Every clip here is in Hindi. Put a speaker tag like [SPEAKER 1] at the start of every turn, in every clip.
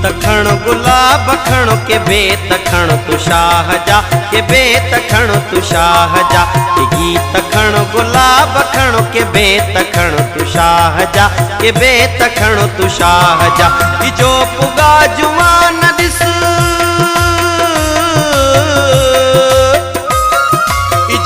[SPEAKER 1] खण गुलाब खण के बेत खण तू शाह जा, के बेत खण तू शाह जा। के गीत खण गुलाब खण के बेत खण तू शाह जा, के बेत खण तू शाह जा। जो पुगा जुवान दिस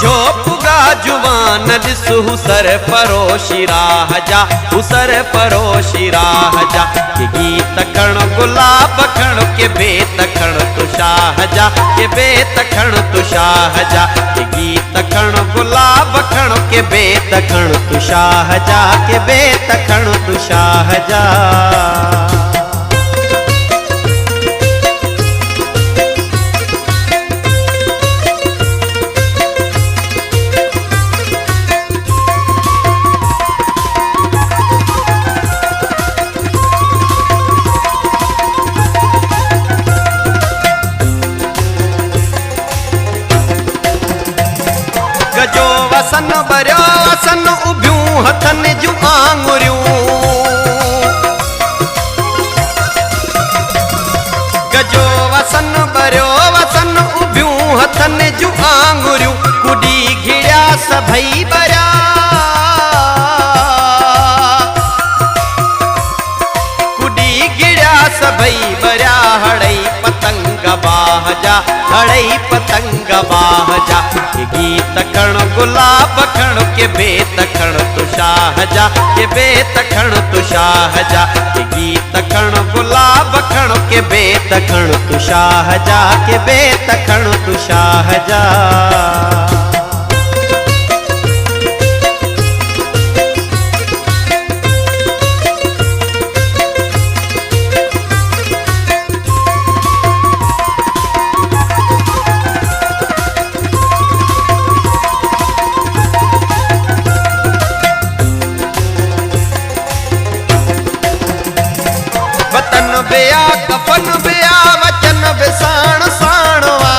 [SPEAKER 1] जो पुगा जुवान दिस हुसर परोशी राह जा, हुसर परोशी राह जा। के गीत खण गुलाब खण के बेत खण तू शाह जा, के बेत खण तू शाह जा। के गीत खण गुलाब खण के बेत खण तू शाह जा, के बेत खण तू शाह जा। गजो वसन भरियो वसन उभियूं हथन जूं आंगुरियूं। गजो वसन भरियो वसन उभियूं हथन जूं आंगुरियूं। कुड़ी घिड़िया सभई भरिया कुड़ी घिड़िया सभई भरिया। हड़ई पतंग बाह जा, हड़ई पतंग बाह जा। के गीत खण गुलाब खण के बेत खण तू शाह जा, के बेत खण तू शाह जा। के गीत खण गुलाब खण के बेत खण तू शाह जा, के बेत खण तू शाह जा। वतन बिया कफन बिया वचन बिसाण साणवा।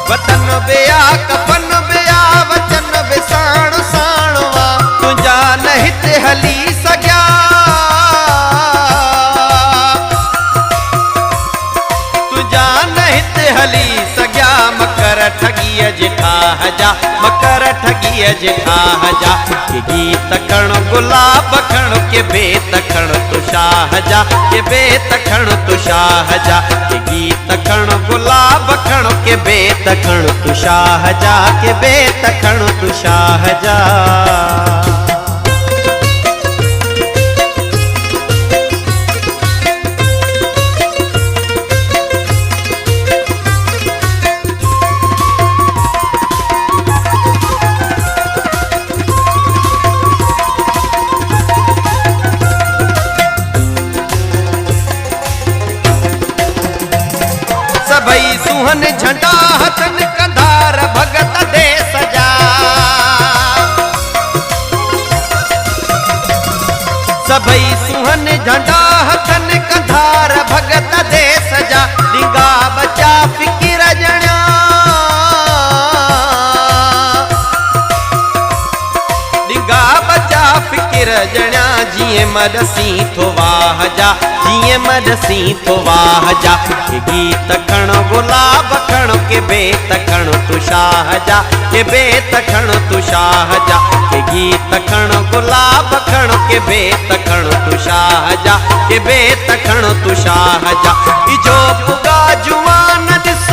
[SPEAKER 1] वतन बिया कफन बिया वचन बिसाण साणवा। तुझा नहित हली सघिया तुझा नहित हली सघिया। मकर ठगीअ जे ठाह जा, मकर ठगीअ जे ठाह जा। के गीत खण गुलाब खण के बेत खण तू शाह जा, के बेत खण तू शाह जा। के गीत खण गुलाब खण के बेत खण तू शाह जा, के बेत खण तू शाह जा। सभई सुहन झंडा हथन कंधार भगत देस जा। सभई सुहन झंडा हथन कंधार भगत देस जा। डिंगा बचा फिकिर जणिया डिंगा बचा फिकिर जणिया। जिए मरसी थो वाह जा, जिए मरसी थो वाह जा। के गीत खण गुलाब खण के बेत खण तू शाह जा, के बेत खण तू शाह जा। के गीत खण गुलाब खण के बेत खण तू शाह जा, के बेत खण तू शाह जा। जो पुगा जुवान दिस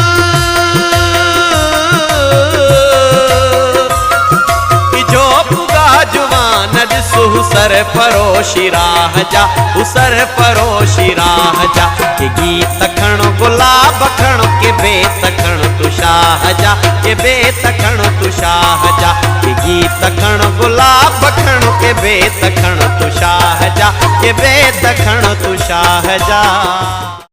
[SPEAKER 1] जो पुगा जुवान दिस हुसर परोशी राह जा, हुसर परोशी राह जा। के गीत खण गुलाब खण के बेत खण तू शाह जा, के बेत खण तू शाह जा। के गीत खण गुलाब खण के बेत खण तू शाह जा, के बेत खण तू शाह जा।